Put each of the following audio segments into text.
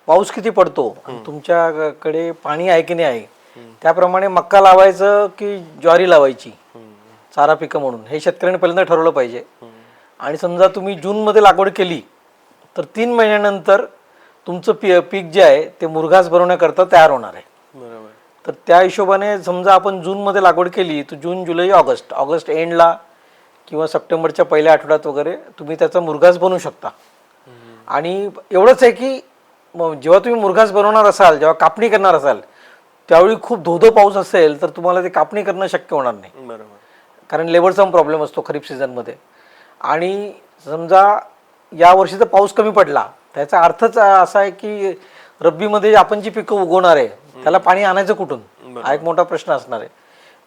पाऊस किती पडतो आणि तुमच्याकडे पाणी आहे की नाही आहे त्याप्रमाणे मक्का लावायचं की ज्वारी लावायची चारा पिकं म्हणून हे शेतकऱ्यांनी पहिल्यांदा ठरवलं पाहिजे. आणि समजा तुम्ही जूनमध्ये लागवड केली तर 3 महिन्यानंतर तुमचं पीक जे आहे ते मुरघास बनवण्याकरता तयार होणार आहे. बरोबर. तर त्या हिशोबाने समजा आपण जूनमध्ये लागवड केली तर जून जुलै ऑगस्ट एंडला किंवा सप्टेंबरच्या पहिल्या आठवड्यात वगैरे तुम्ही त्याचा मुरघास बनवू शकता. आणि एवढंच आहे की जेव्हा तुम्ही मुरघास बनवणार असाल, जेव्हा कापणी करणार असाल त्यावेळी खूप धोधो पाऊस असेल तर तुम्हाला ते कापणी करणं शक्य होणार नाही. बरोबर. कारण लेबरचा प्रॉब्लेम असतो खरीप सीझनमध्ये. आणि समजा यावर्षी तर पाऊस कमी पडला त्याचा अर्थच असा आहे की रब्बीमध्ये आपण जी पिकं उगवणार आहे त्याला पाणी आणायचं कुठून हा एक मोठा प्रश्न असणार आहे.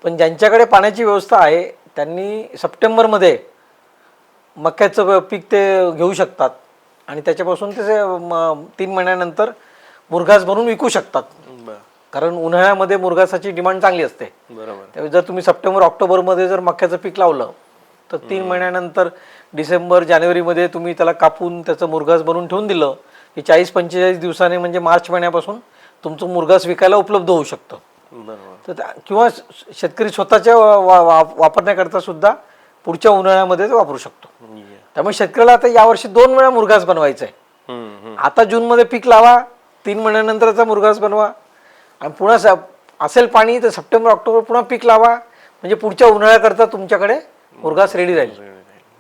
पण ज्यांच्याकडे पाण्याची व्यवस्था आहे त्यांनी सप्टेंबरमध्ये मक्याचं पीक ते घेऊ शकतात आणि त्याच्यापासून ते 3 महिन्यानंतर मुरघास बनवून विकू शकतात. कारण उन्हाळ्यामध्ये मुरघासाची डिमांड चांगली असते. बरोबर. त्यावेळी जर तुम्ही सप्टेंबर ऑक्टोबरमध्ये जर मक्याचं पीक लावलं तर 3 महिन्यानंतर डिसेंबर जानेवारीमध्ये तुम्ही त्याला कापून त्याचं मुरघास बनवून ठेवून दिलं की 40-45 दिवसाने म्हणजे मार्च महिन्यापासून तुमचं मुरघास विकायला उपलब्ध होऊ शकतं. बरोबर. तर किंवा शेतकरी स्वतःच्या वापरण्याकरता सुद्धा पुढच्या उन्हाळ्यामध्ये ते वापरू शकतो. त्यामुळे शेतकऱ्याला आता यावर्षी 2 वेळा मुरघास बनवायचा आहे. आता जूनमध्ये पीक लावा, 3 महिन्यानंतरचा मुरघास बनवा आणि पुन्हा असेल पाणी तर सप्टेंबर ऑक्टोबर पुन्हा पीक लावा म्हणजे पुढच्या उन्हाळ्याकरता तुमच्याकडे मुरघास रेडी राहील.